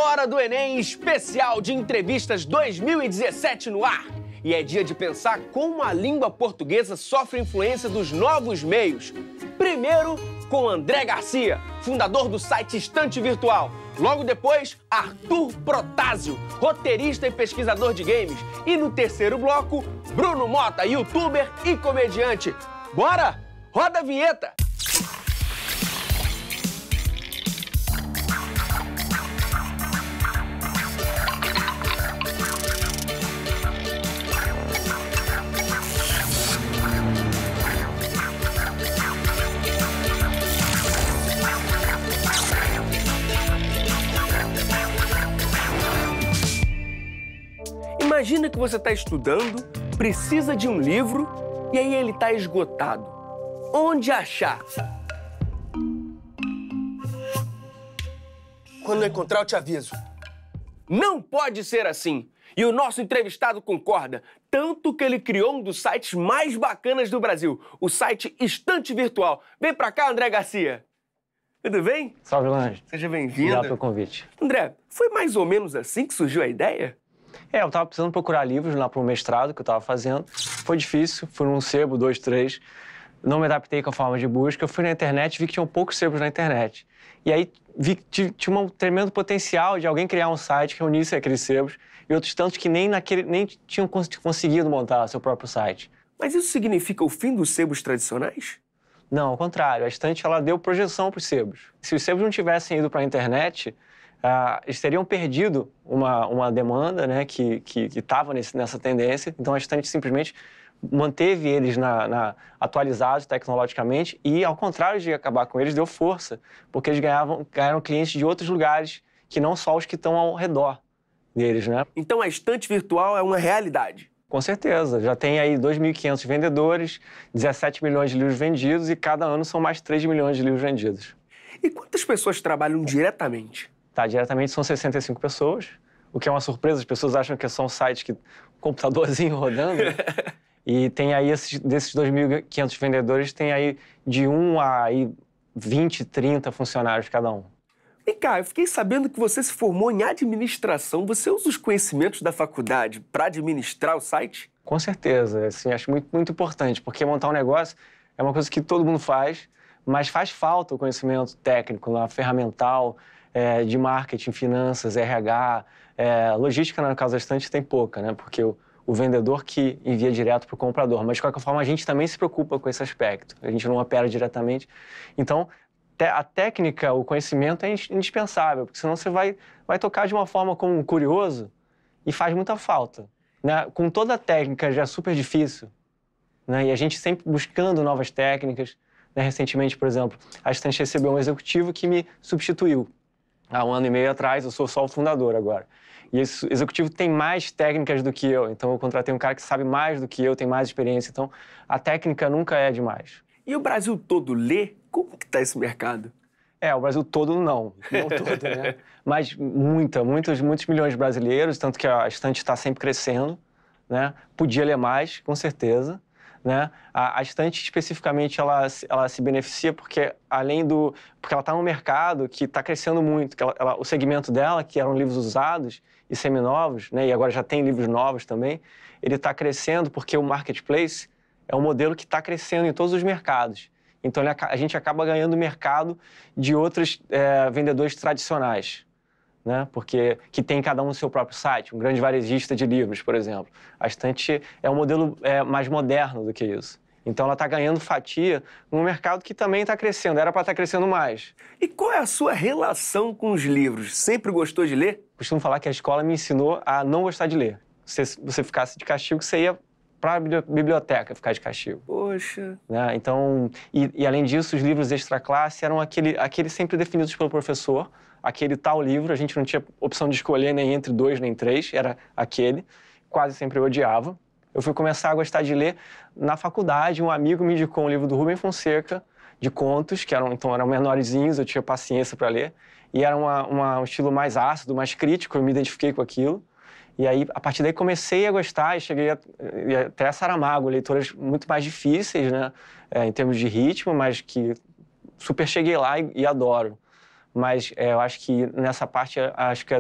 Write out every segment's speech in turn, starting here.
Hora do Enem especial de entrevistas 2017 no ar. E é dia de pensar como a língua portuguesa sofre influência dos novos meios. Primeiro, com André Garcia, fundador do site Estante Virtual. Logo depois, Arthur Protásio, roteirista e pesquisador de games. E no terceiro bloco, Bruno Mota, youtuber e comediante. Bora? Roda a vinheta! Imagina que você está estudando, precisa de um livro e aí ele está esgotado. Onde achar? Quando eu encontrar, eu te aviso. Não pode ser assim. E o nosso entrevistado concorda, tanto que ele criou um dos sites mais bacanas do Brasil, o site Estante Virtual. Vem pra cá, André Garcia. Tudo bem? Salve, Lange. Seja bem-vindo. Obrigado pelo convite. André, foi mais ou menos assim que surgiu a ideia? Eu estava precisando procurar livros lá para o mestrado que eu estava fazendo. Foi difícil, fui num sebo, 2, 3. Não me adaptei com a forma de busca. Eu fui na internet e vi que tinham poucos sebos na internet. E aí vi que tinha um tremendo potencial de alguém criar um site que reunisse aqueles sebos e outros tantos que nem tinham conseguido montar seu próprio site. Mas isso significa o fim dos sebos tradicionais? Não, ao contrário. A Estante ela deu projeção para os sebos. Se os sebos não tivessem ido para a internet, eles teriam perdido uma demanda, né, que estava nessa tendência. Então, a Estante simplesmente manteve eles atualizados tecnologicamente e, ao contrário de acabar com eles, deu força, porque eles ganharam clientes de outros lugares, que não só os que estão ao redor deles, né? Então, a Estante Virtual é uma realidade? Com certeza. Já tem aí 2.500 vendedores, 17 milhões de livros vendidos e cada ano são mais 3 milhões de livros vendidos. E quantas pessoas trabalham diretamente? Diretamente são 65 pessoas, o que é uma surpresa, as pessoas acham que é só um site um computadorzinho rodando. E tem aí, desses 2.500 vendedores, tem aí de 1 a 20, 30 funcionários cada um. Vem cá, eu fiquei sabendo que você se formou em administração. Você usa os conhecimentos da faculdade para administrar o site? Com certeza, assim, acho muito, muito importante, porque montar um negócio é uma coisa que todo mundo faz, mas faz falta o conhecimento técnico, ferramental, de marketing, finanças, RH, logística, no caso da Estante, tem pouca, né? Porque o vendedor que envia direto para o comprador. Mas, de qualquer forma, a gente também se preocupa com esse aspecto. A gente não opera diretamente. Então, a técnica, o conhecimento é indispensável, porque senão você vai tocar de uma forma como um curioso e faz muita falta, né? Com toda a técnica já é super difícil, né? E a gente sempre buscando novas técnicas, né? Recentemente, por exemplo, a Estante recebeu um executivo que me substituiu. Há 1 ano e meio atrás, eu sou só o fundador agora. E esse executivo tem mais técnicas do que eu, então eu contratei um cara que sabe mais do que eu, tem mais experiência, então a técnica nunca é demais. E o Brasil todo lê? Como que está esse mercado? O Brasil todo não todo, né? Mas muitos milhões de brasileiros, tanto que a Estante está sempre crescendo, né? Podia ler mais, com certeza. Né? A Estante, especificamente, ela se beneficia porque, porque ela está num mercado que está crescendo muito. O segmento dela, que eram livros usados e seminovos, né? E agora já tem livros novos também, ele está crescendo porque o marketplace é um modelo que está crescendo em todos os mercados. Então, a gente acaba ganhando mercado de outros vendedores tradicionais, né? Porque que tem cada um o seu próprio site, um grande varejista de livros, por exemplo. A Estante é um modelo mais moderno do que isso. Então, ela está ganhando fatia num mercado que também está crescendo, era para estar crescendo mais. E qual é a sua relação com os livros? Sempre gostou de ler? Costumo falar que a escola me ensinou a não gostar de ler. Se você ficasse de castigo, você ia para a biblioteca ficar de castigo. Poxa. Né? Então, e além disso, os livros extra classe eram aqueles sempre definidos pelo professor, aquele tal livro, a gente não tinha opção de escolher nem entre 2 nem 3, era aquele, quase sempre eu odiava. Eu fui começar a gostar de ler na faculdade, um amigo me indicou um livro do Rubem Fonseca, de contos, que eram menorzinhos, eu tinha paciência para ler, e era um estilo mais ácido, mais crítico, eu me identifiquei com aquilo. E aí, a partir daí, comecei a gostar e cheguei até a Saramago, leituras muito mais difíceis, né, em termos de ritmo, mas que super cheguei lá e adoro. mas eu acho que nessa parte, acho que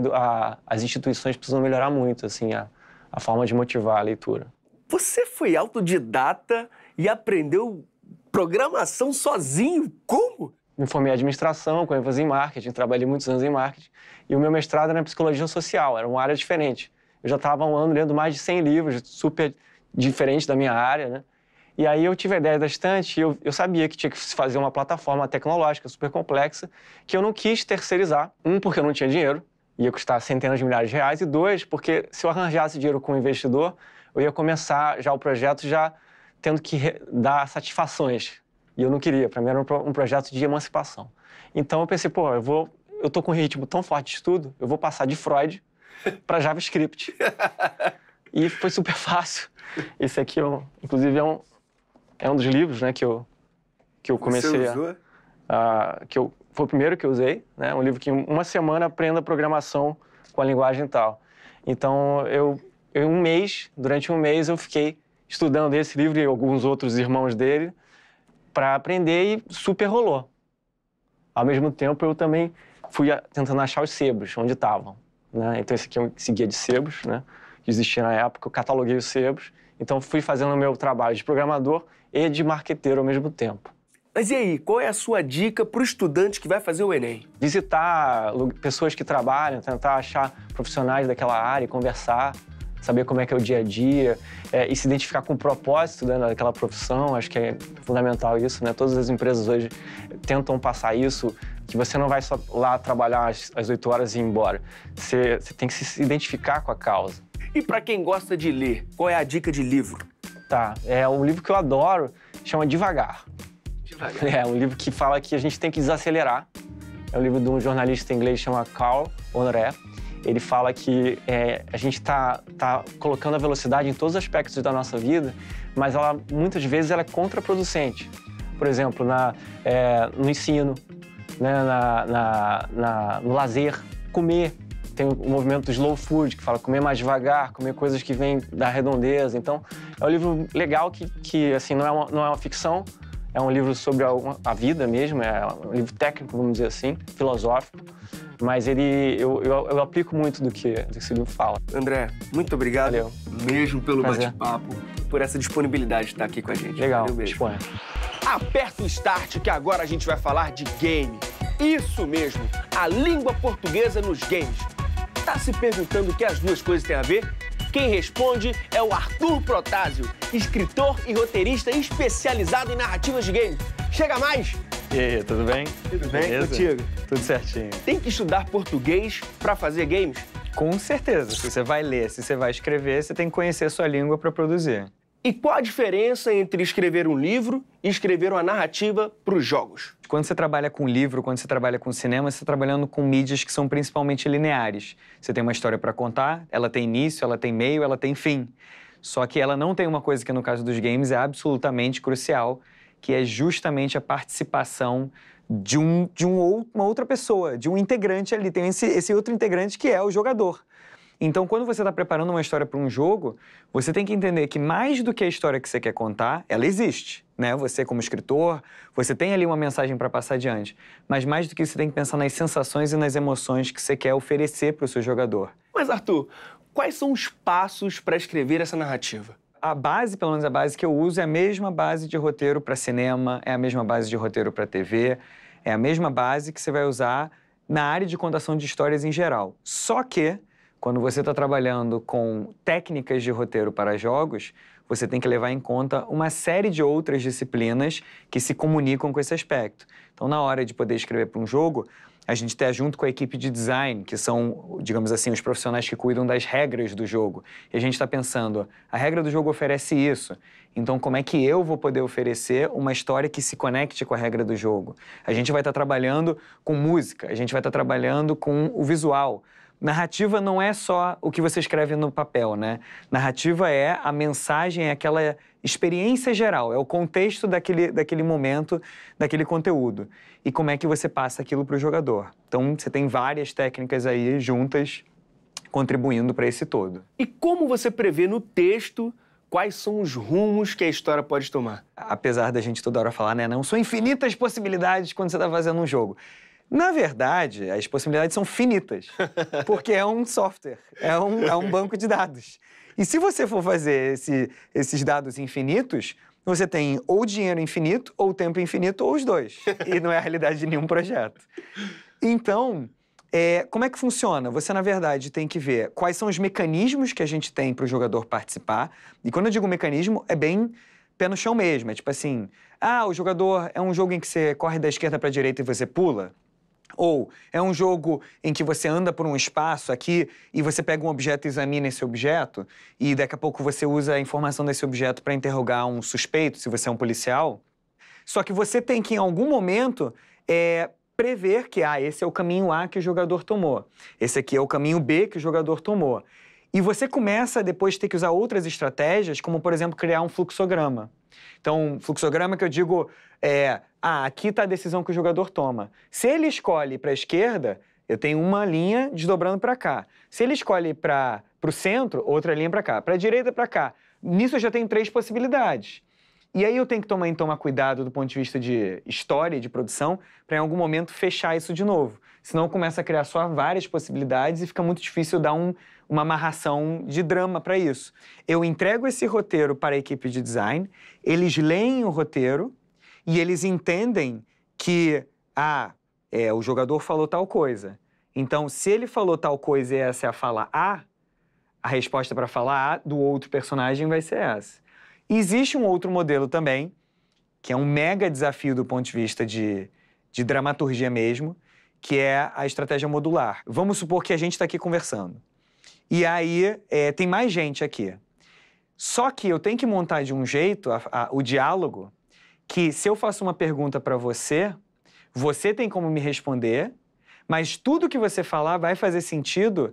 as instituições precisam melhorar muito, assim, a forma de motivar a leitura. Você foi autodidata e aprendeu programação sozinho? Como? Me formei em administração, com ênfase em marketing, trabalhei muitos anos em marketing, e o meu mestrado era em psicologia social, era uma área diferente. Eu já estava há um ano lendo mais de 100 livros, super diferente da minha área, né? E aí eu tive a ideia da estante e eu sabia que tinha que fazer uma plataforma tecnológica super complexa que eu não quis terceirizar. Um, porque eu não tinha dinheiro, ia custar centenas de milhares de reais, e dois, porque se eu arranjasse dinheiro com o investidor, eu ia começar já o projeto já tendo que dar satisfações. E eu não queria, para mim era um projeto de emancipação. Então eu pensei, pô, eu tô com um ritmo tão forte de estudo, eu vou passar de Freud para JavaScript. E foi super fácil. Esse aqui, inclusive, é um dos livros, né, que eu comecei Você usou? Foi o primeiro que eu usei, né? Um livro que em uma semana aprenda programação com a linguagem e tal. Então, durante um mês, eu fiquei estudando esse livro e alguns outros irmãos dele para aprender e super rolou. Ao mesmo tempo, eu também fui tentando achar os sebos, onde estavam, né? Então, esse aqui é esse guia de sebos, né? Que existia na época, eu cataloguei os sebos. Então, fui fazendo o meu trabalho de programador e de marqueteiro ao mesmo tempo. Mas e aí, qual é a sua dica para o estudante que vai fazer o Enem? Visitar pessoas que trabalham, tentar achar profissionais daquela área, conversar, saber como é que é o dia a dia, e se identificar com o propósito, né, daquela profissão. Acho que é fundamental isso, né? Todas as empresas hoje tentam passar isso, que você não vai só lá trabalhar às 8 horas e ir embora. Você tem que se identificar com a causa. E para quem gosta de ler, qual é a dica de livro? Tá, é um livro que eu adoro, chama Devagar. Devagar. É um livro que fala que a gente tem que desacelerar. É um livro de um jornalista inglês chamado Carl Honoré. Ele fala que a gente está colocando a velocidade em todos os aspectos da nossa vida, mas muitas vezes ela é contraproducente. Por exemplo, no ensino, né, no lazer, comer. Tem o movimento do slow food, que fala comer mais devagar, comer coisas que vêm da redondeza. Então, é um livro legal que assim, não é uma ficção, é um livro sobre a vida mesmo, é um livro técnico, vamos dizer assim, filosófico, mas eu aplico muito do que esse livro fala. André, muito obrigado. Valeu. Mesmo pelo Prazer. bate-papo, por essa disponibilidade de estar aqui com a gente. Legal, Valeu mesmo. disponha. Aperta o start que agora a gente vai falar de game. Isso mesmo, a língua portuguesa nos games. Tá se perguntando o que as duas coisas têm a ver? Quem responde é o Arthur Protásio, escritor e roteirista especializado em narrativas de games. Chega mais! E aí, tudo bem? Tudo bem? Beleza? Contigo? Tudo certinho. Tem que estudar português para fazer games? Com certeza. Se você vai ler, se você vai escrever, você tem que conhecer a sua língua para produzir. E qual a diferença entre escrever um livro e escrever uma narrativa para os jogos? Quando você trabalha com livro, quando você trabalha com cinema, você está trabalhando com mídias que são principalmente lineares. Você tem uma história para contar, ela tem início, ela tem meio, ela tem fim. Só que ela não tem uma coisa que, no caso dos games, é absolutamente crucial, que é justamente a participação de uma outra pessoa, de um integrante ali. Tem esse outro integrante que é o jogador. Então, quando você está preparando uma história para um jogo, você tem que entender que mais do que a história que você quer contar, ela existe, né? Você, como escritor, você tem ali uma mensagem para passar adiante. Mas mais do que isso, você tem que pensar nas sensações e nas emoções que você quer oferecer para o seu jogador. Mas, Arthur, quais são os passos para escrever essa narrativa? A base, pelo menos a base que eu uso, é a mesma base de roteiro para cinema, é a mesma base de roteiro para TV, é a mesma base que você vai usar na área de contação de histórias em geral. Só que, quando você está trabalhando com técnicas de roteiro para jogos, você tem que levar em conta uma série de outras disciplinas que se comunicam com esse aspecto. Então, na hora de poder escrever para um jogo, a gente está junto com a equipe de design, que são, digamos assim, os profissionais que cuidam das regras do jogo. E a gente está pensando, a regra do jogo oferece isso, então como é que eu vou poder oferecer uma história que se conecte com a regra do jogo? A gente vai estar trabalhando com música, a gente vai estar trabalhando com o visual. Narrativa não é só o que você escreve no papel, né? Narrativa é a mensagem, é aquela experiência geral, é o contexto daquele momento, daquele conteúdo. E como é que você passa aquilo para o jogador. Então, você tem várias técnicas aí juntas contribuindo para esse todo. E como você prevê no texto quais são os rumos que a história pode tomar? Apesar da gente toda hora falar, né? Não são infinitas possibilidades quando você está fazendo um jogo. Na verdade, as possibilidades são finitas, porque é um software, é um banco de dados. E se você for fazer esses dados infinitos, você tem ou dinheiro infinito, ou tempo infinito, ou os dois. E não é a realidade de nenhum projeto. Então, como é que funciona? Você, na verdade, tem que ver quais são os mecanismos que a gente tem para o jogador participar. E quando eu digo mecanismo, é bem pé no chão mesmo. É tipo assim, o jogador é um jogo em que você corre da esquerda para a direita e você pula. Ou é um jogo em que você anda por um espaço aqui e você pega um objeto e examina esse objeto e daqui a pouco você usa a informação desse objeto para interrogar um suspeito, se você é um policial. Só que você tem que, em algum momento, prever que esse é o caminho A que o jogador tomou. Esse aqui é o caminho B que o jogador tomou. E você começa depois a ter que usar outras estratégias, como, por exemplo, criar um fluxograma. Então, fluxograma que eu digo aqui está a decisão que o jogador toma. Se ele escolhe para a esquerda, eu tenho uma linha desdobrando para cá. Se ele escolhe para o centro, outra linha para cá. Para a direita, para cá. Nisso eu já tenho 3 possibilidades. E aí eu tenho que tomar cuidado do ponto de vista de história e de produção para em algum momento fechar isso de novo. Senão começa a criar só várias possibilidades e fica muito difícil dar uma amarração de drama para isso. Eu entrego esse roteiro para a equipe de design, eles leem o roteiro e eles entendem que, o jogador falou tal coisa. Então, se ele falou tal coisa e essa é a fala A, a resposta para a fala A do outro personagem vai ser essa. E existe um outro modelo também, que é um mega desafio do ponto de vista de dramaturgia mesmo, que é a estratégia modular. Vamos supor que a gente está aqui conversando. E aí tem mais gente aqui. Só que eu tenho que montar de um jeito o diálogo que se eu faço uma pergunta para você, você tem como me responder, mas tudo que você falar vai fazer sentido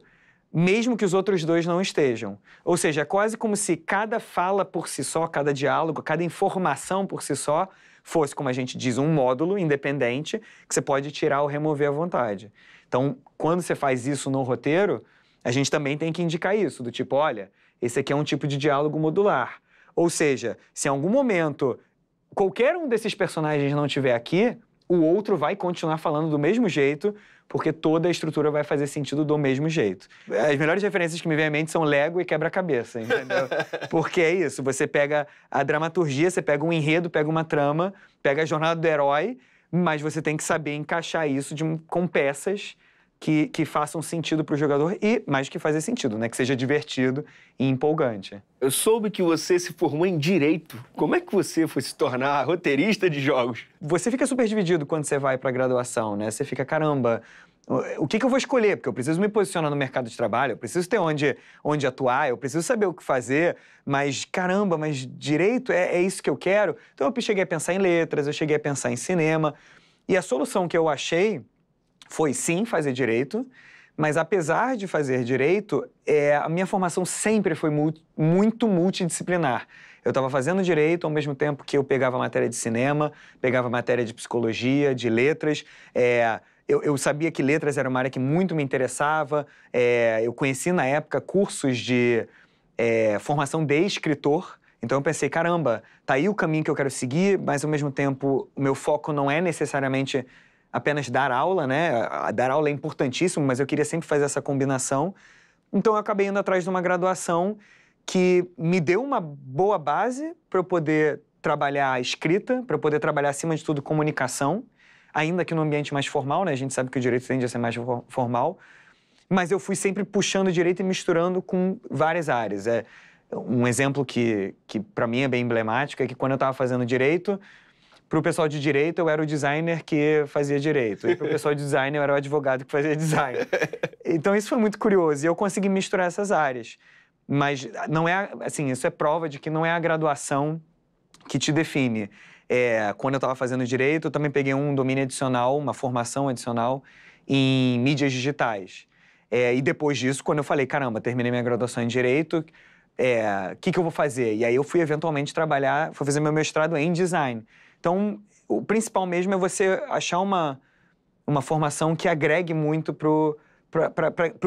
mesmo que os outros 2 não estejam. Ou seja, é quase como se cada fala por si só, cada diálogo, cada informação por si só fosse, como a gente diz, um módulo independente que você pode tirar ou remover à vontade. Então, quando você faz isso no roteiro, a gente também tem que indicar isso, do tipo, olha, esse aqui é um tipo de diálogo modular. Ou seja, se em algum momento qualquer um desses personagens não estiver aqui, o outro vai continuar falando do mesmo jeito, porque toda a estrutura vai fazer sentido do mesmo jeito. As melhores referências que me vêm à mente são Lego e quebra-cabeça, entendeu? Porque é isso, você pega a dramaturgia, você pega um enredo, pega uma trama, pega a jornada do herói, mas você tem que saber encaixar isso com peças que façam sentido para o jogador e mais que fazer sentido, né? Que seja divertido e empolgante. Eu soube que você se formou em Direito. Como é que você foi se tornar roteirista de jogos? Você fica super dividido quando você vai para a graduação, né? Você fica, caramba, o que eu vou escolher? Porque eu preciso me posicionar no mercado de trabalho, eu preciso ter onde atuar, eu preciso saber o que fazer, mas caramba, mas Direito é isso que eu quero? Então eu cheguei a pensar em letras, eu cheguei a pensar em cinema, e a solução que eu achei foi, sim, fazer Direito, mas apesar de fazer Direito, a minha formação sempre foi muito multidisciplinar. Eu estava fazendo Direito ao mesmo tempo que eu pegava matéria de cinema, pegava matéria de psicologia, de letras. Eu sabia que letras era uma área que muito me interessava. Eu conheci, na época, cursos de formação de escritor. Então eu pensei, caramba, tá aí o caminho que eu quero seguir, mas ao mesmo tempo o meu foco não é necessariamente apenas dar aula, né? Dar aula é importantíssimo, mas eu queria sempre fazer essa combinação. Então eu acabei indo atrás de uma graduação que me deu uma boa base para eu poder trabalhar a escrita, para eu poder trabalhar, acima de tudo, comunicação, ainda que no ambiente mais formal, né? A gente sabe que o direito tende a ser mais formal, mas eu fui sempre puxando o direito e misturando com várias áreas. Um exemplo que para mim é bem emblemático é que quando eu estava fazendo direito, para o pessoal de direito, eu era o designer que fazia direito. E para o pessoal de design, eu era o advogado que fazia design. Então, isso foi muito curioso. E eu consegui misturar essas áreas. Mas não é, assim, isso é prova de que não é a graduação que te define. Quando eu estava fazendo direito, eu também peguei um domínio adicional, uma formação adicional em mídias digitais. E depois disso, quando eu falei, caramba, terminei minha graduação em direito, o que eu vou fazer? E aí eu fui eventualmente fui fazer meu mestrado em design. Então, o principal mesmo é você achar uma formação que agregue muito pro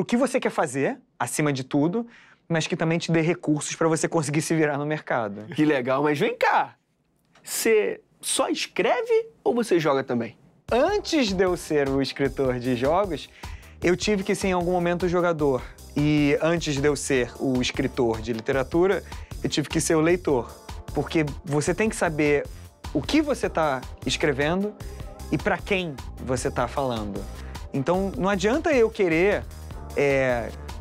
que você quer fazer, acima de tudo, mas que também te dê recursos para você conseguir se virar no mercado. Que legal, mas vem cá! Você só escreve ou você joga também? antes de eu ser o escritor de jogos, eu tive que ser em algum momento o jogador. E antes de eu ser o escritor de literatura, eu tive que ser o leitor. Porque você tem que saber o que você está escrevendo e para quem você está falando. Então, não adianta eu querer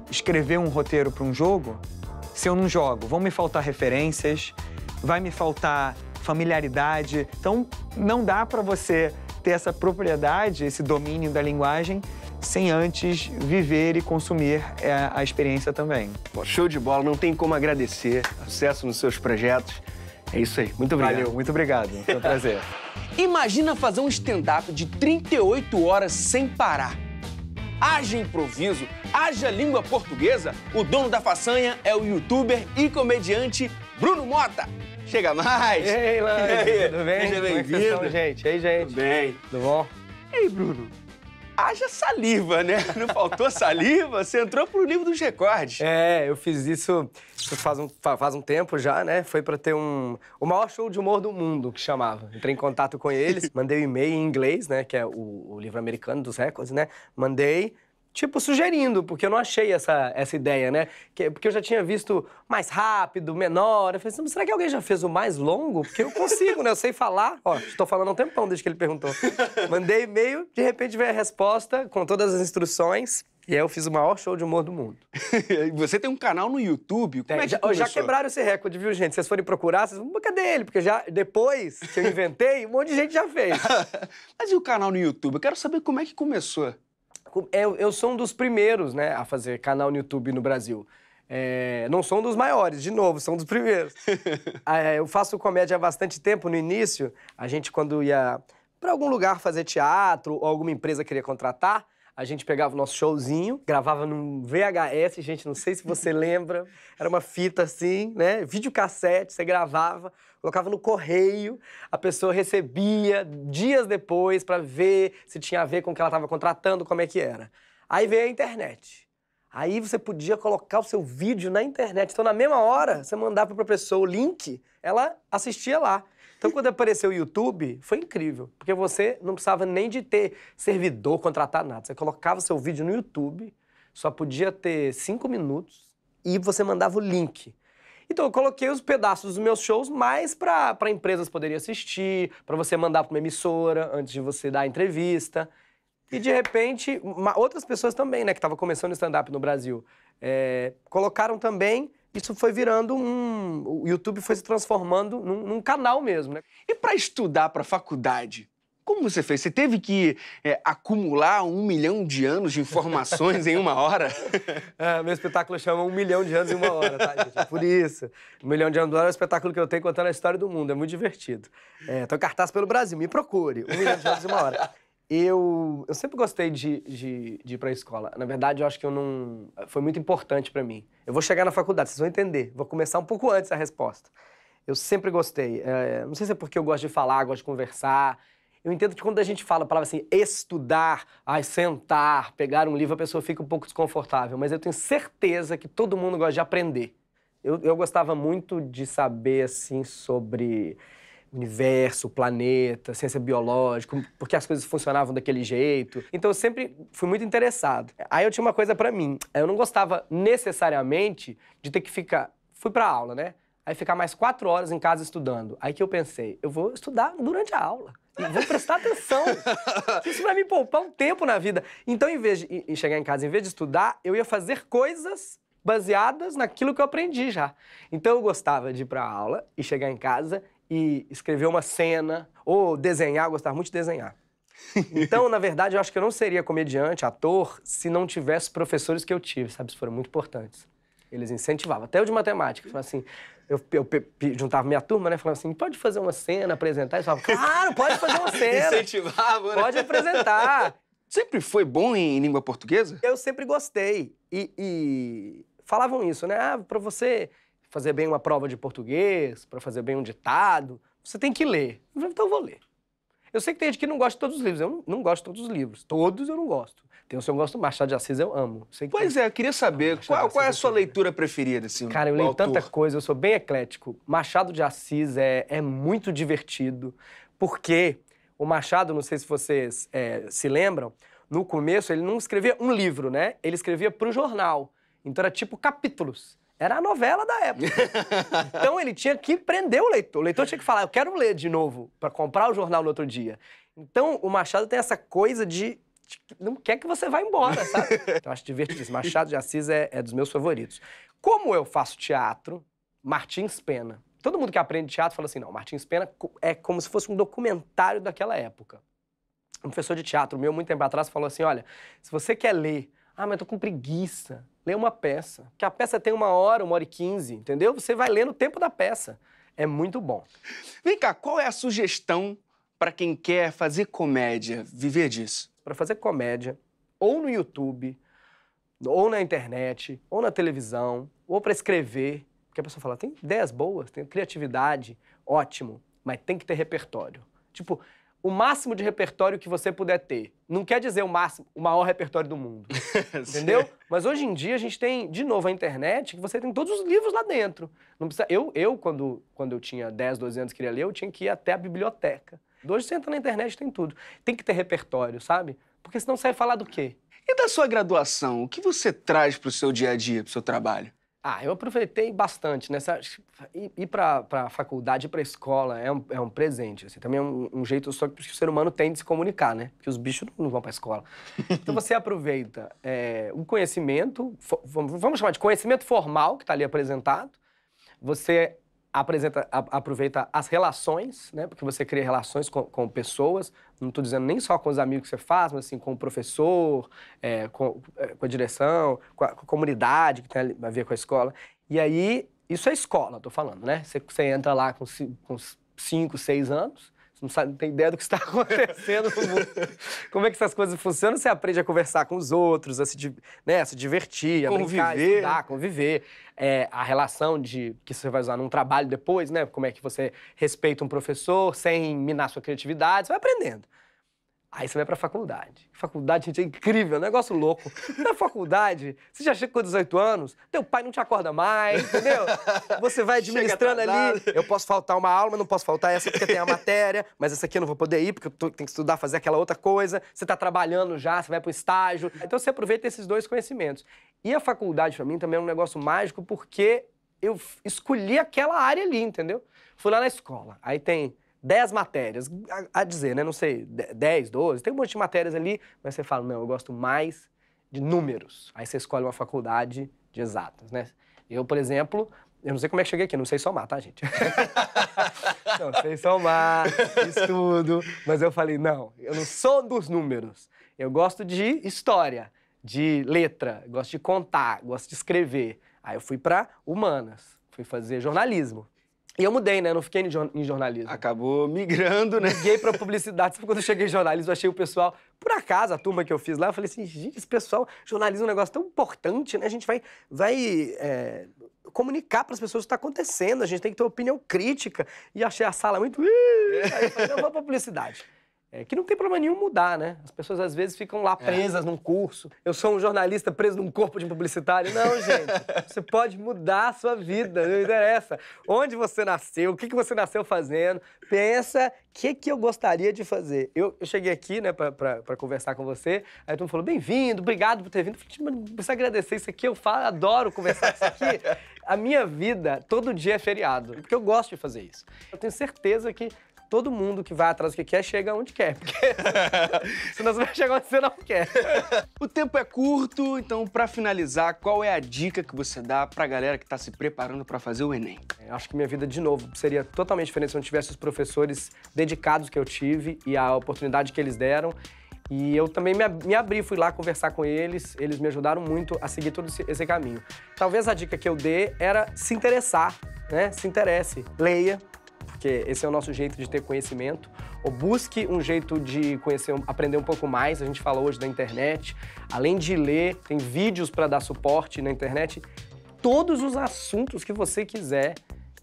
escrever um roteiro para um jogo se eu não jogo. Vão me faltar referências, vai me faltar familiaridade. Então, não dá para você ter essa propriedade, esse domínio da linguagem, sem antes viver e consumir a experiência também. Pô, show de bola, não tem como agradecer. Sucesso nos seus projetos. É isso aí, muito obrigado. Valeu, muito obrigado. Foi um prazer. Imagina fazer um stand-up de 38 horas sem parar. Haja improviso, haja língua portuguesa, o dono da façanha é o youtuber e comediante Bruno Mota. Chega mais! Ei, Lani, tudo bem? Seja Como é que vocês bem-vindo. estão, gente? Ei, gente. Tudo bem. Tudo bom? Ei, Bruno, haja saliva, né? Não faltou saliva? Você entrou pro livro dos recordes. Eu fiz isso faz um tempo já, né? Foi pra ter o maior show de humor do mundo, que chamava. Entrei em contato com eles, mandei um e-mail em inglês, né? Que é o livro americano dos recordes, né? Mandei, tipo, sugerindo, porque eu não achei essa ideia, né? Porque eu já tinha visto mais rápido, menor. Eu falei assim, será que alguém já fez o mais longo? Porque eu consigo, né? Eu sei falar. Ó, estou falando há um tempão desde que ele perguntou. Mandei e-mail, de repente veio a resposta com todas as instruções. E aí eu fiz o maior show de humor do mundo. Você tem um canal no YouTube? Como é que já começou? quebraram esse recorde, viu, gente? Se vocês forem procurar, vocês vão, cadê ele? Porque já, depois que eu inventei, um monte de gente já fez. Mas e o canal no YouTube? Eu quero saber como é que começou. Eu sou um dos primeiros, né, a fazer canal no YouTube no Brasil. Não sou um dos maiores, de novo, sou um dos primeiros. Eu faço comédia há bastante tempo. No início, a gente, quando ia para algum lugar fazer teatro ou alguma empresa queria contratar, a gente pegava o nosso showzinho, gravava num VHS, gente, não sei se você lembra, era uma fita assim, né, videocassete, você gravava, colocava no correio, a pessoa recebia dias depois para ver se tinha a ver com o que ela estava contratando, como é que era. Aí veio a internet. Aí você podia colocar o seu vídeo na internet. Então, na mesma hora, você mandava para a pessoa o link, ela assistia lá. Então, quando apareceu o YouTube, foi incrível, porque você não precisava nem de ter servidor, contratar nada. Você colocava o seu vídeo no YouTube, só podia ter 5 minutos e você mandava o link. Então, eu coloquei os pedaços dos meus shows mais para empresas poderem assistir, para você mandar para uma emissora antes de você dar a entrevista. E, de repente, outras pessoas também, né, que estavam começando stand-up no Brasil, colocaram também. Isso foi virando o YouTube foi se transformando num canal mesmo, né? E para estudar para faculdade, como você fez? Você teve que acumular 1 milhão de anos de informações em 1 hora? Meu espetáculo chama 1 milhão de anos em 1 hora, tá, gente? É por isso. 1 milhão de anos é o espetáculo que eu tenho contando a história do mundo. É muito divertido. Tô em cartaz pelo Brasil, me procure. 1 milhão de anos em 1 hora. Eu sempre gostei de ir pra escola. Na verdade, eu acho que foi muito importante pra mim. Eu vou chegar na faculdade, vocês vão entender. Vou começar um pouco antes a resposta. Eu sempre gostei. Não sei se é porque eu gosto de falar, gosto de conversar. Eu entendo que quando a gente fala a palavra assim, estudar, sentar, pegar um livro, a pessoa fica um pouco desconfortável. Mas eu tenho certeza que todo mundo gosta de aprender. Eu gostava muito de saber, assim, sobre universo, planeta, ciência biológica, porque as coisas funcionavam daquele jeito. Então eu sempre fui muito interessado. Aí eu tinha uma coisa pra mim, eu não gostava necessariamente de ter que ficar... Fui pra aula, né? Aí ficar mais 4 horas em casa estudando. Aí que eu pensei, eu vou estudar durante a aula. E vou prestar atenção. Isso vai me poupar um tempo na vida. Então, em vez de chegar em casa, em vez de estudar, eu ia fazer coisas baseadas naquilo que eu aprendi já. Então eu gostava de ir pra aula e chegar em casa e escrever uma cena, ou desenhar, eu gostava muito de desenhar. Então, na verdade, eu acho que eu não seria comediante, ator, se não tivesse professores que eu tive, sabe? Isso foram muito importantes. Eles incentivavam, até o de matemática. Falavam assim, eu juntava minha turma, né? Falava assim, pode fazer uma cena, apresentar? Eles falavam, claro, pode fazer uma cena. Incentivava, né? Pode apresentar. Sempre foi bom em língua portuguesa? Eu sempre gostei. E falavam isso, né? Pra você fazer bem uma prova de português, pra fazer bem um ditado, você tem que ler. Eu falei, então eu vou ler. Eu sei que tem gente que não gosta de todos os livros. Eu não gosto de todos os livros. Todos eu não gosto. Tem uns que eu gosto, Machado de Assis eu amo. Pois é, eu queria saber, qual é a sua leitura preferida, assim? Cara, eu leio tanta coisa, eu sou bem eclético. Machado de Assis é muito divertido, porque O Machado, não sei se vocês se lembram, no começo ele não escrevia um livro, né? Ele escrevia para o jornal. Então era tipo capítulos. Era a novela da época. Então ele tinha que prender o leitor. O leitor tinha que falar, eu quero ler de novo, para comprar o jornal no outro dia. Então o Machado tem essa coisa de não quer que você vá embora, sabe? Eu acho divertidíssimo. Machado de Assis é dos meus favoritos. Como eu faço teatro, Martins Pena. Todo mundo que aprende teatro fala assim, não, Martins Pena é como se fosse um documentário daquela época. Um professor de teatro meu, muito tempo atrás, falou assim, olha, se você quer ler, mas eu tô com preguiça, lê uma peça. Porque a peça tem 1 hora e 15, entendeu? Você vai ler no tempo da peça. É muito bom. Vem cá, qual é a sugestão para quem quer fazer comédia, viver disso? Para fazer comédia, ou no YouTube, ou na internet, ou na televisão, ou para escrever. Porque a pessoa fala, tem ideias boas, tem criatividade, ótimo, mas tem que ter repertório. Tipo, o máximo de repertório que você puder ter. Não quer dizer o maior repertório do mundo, entendeu? Mas hoje em dia a gente tem, de novo, a internet, que você tem todos os livros lá dentro. Não precisa... Eu quando eu tinha 10, 12 anos e queria ler, eu tinha que ir até a biblioteca. Hoje você entra na internet, tem tudo. Tem que ter repertório, sabe? Porque senão você vai falar do quê? E da sua graduação, o que você traz para o seu dia a dia, para o seu trabalho? Eu aproveitei bastante, né? Ir para a faculdade, ir para a escola é um presente, assim. Também é um jeito só que o ser humano tem de se comunicar, né? Porque os bichos não vão para a escola. Então você aproveita o conhecimento, vamos chamar de conhecimento formal, que está ali apresentado. Você aproveita as relações, né? Porque você cria relações com pessoas. Não estou dizendo nem só com os amigos que você faz, mas assim, com o professor, com a direção, com a comunidade que tem a ver com a escola. E aí, isso é escola, estou falando, né? Você entra lá com 5, 6 anos, você não tem ideia do que está acontecendo no mundo. Como é que essas coisas funcionam? Você aprende a conversar com os outros, a se divertir, a brincar, estudar, conviver. A relação que você vai usar num trabalho depois, né? Como é que você respeita um professor sem minar sua criatividade, você vai aprendendo. Aí você vai pra faculdade. Faculdade, gente, é incrível, é um negócio louco. Na faculdade, você já chega com 18 anos, teu pai não te acorda mais, entendeu? Você vai administrando ali. Eu posso faltar uma aula, mas não posso faltar essa porque tem a matéria, mas essa aqui eu não vou poder ir porque eu tenho que estudar, fazer aquela outra coisa. Você tá trabalhando já, você vai pro estágio. Então você aproveita esses dois conhecimentos. E a faculdade, pra mim, também é um negócio mágico porque eu escolhi aquela área ali, entendeu? Fui lá na escola, aí tem 10 matérias, a dizer, né? Não sei, 10, 12, tem um monte de matérias ali, mas você fala, não, eu gosto mais de números. Aí você escolhe uma faculdade de exatas, né? Eu, por exemplo, eu não sei como é que cheguei aqui, não sei somar, tá, gente? Não sei somar, estudo, mas eu falei, não, eu não sou dos números. Eu gosto de história, de letra, gosto de contar, gosto de escrever. Aí eu fui pra humanas, fui fazer jornalismo. E eu mudei, né? Não fiquei em jornalismo. Acabou migrando, né? Liguei pra publicidade. Quando eu cheguei em jornalismo, eu achei o pessoal... Por acaso, a turma que eu fiz lá, eu falei assim, gente, esse pessoal... Jornalismo é um negócio tão importante, né? A gente vai comunicar para as pessoas o que está acontecendo. A gente tem que ter opinião crítica. E achei a sala muito... Aí eu falei, eu vou pra publicidade. Que não tem problema nenhum mudar, né? As pessoas, às vezes, ficam lá presas num curso. Eu sou um jornalista preso num corpo de publicitário. Não, gente. Você pode mudar a sua vida, não interessa. Onde você nasceu, o que você nasceu fazendo. Pensa, o que eu gostaria de fazer. Eu cheguei aqui, né, pra conversar com você. Aí todo mundo falou, bem-vindo, obrigado por ter vindo. Eu falei, mas não precisa agradecer isso aqui. Eu adoro conversar com isso aqui. A minha vida, todo dia é feriado. Porque eu gosto de fazer isso. Eu tenho certeza que todo mundo que vai atrás do que quer, chega onde quer. Porque senão você vai chegar onde você não quer. O tempo é curto, então, pra finalizar, qual é a dica que você dá pra galera que tá se preparando pra fazer o Enem? Acho que minha vida, de novo, seria totalmente diferente se eu não tivesse os professores dedicados que eu tive e a oportunidade que eles deram. E eu também me abri, fui lá conversar com eles me ajudaram muito a seguir todo esse caminho. Talvez a dica que eu dê era se interessar, né? Se interesse, leia, porque esse é o nosso jeito de ter conhecimento, ou busque um jeito de conhecer, aprender um pouco mais. A gente fala hoje da internet, além de ler, tem vídeos para dar suporte na internet, todos os assuntos que você quiser.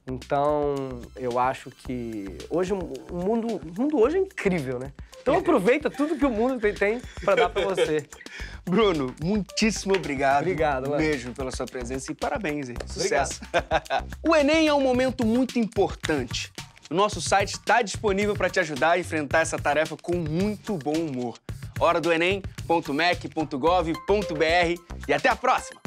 Então, eu acho que hoje o mundo hoje é incrível, né? Então aproveita tudo que o mundo tem para dar para você. Bruno, muitíssimo obrigado. Obrigado, mano. Um beijo pela sua presença e parabéns, hein? Sucesso. O Enem é um momento muito importante. O nosso site está disponível para te ajudar a enfrentar essa tarefa com muito bom humor. Horadoenem.mec.gov.br e até a próxima!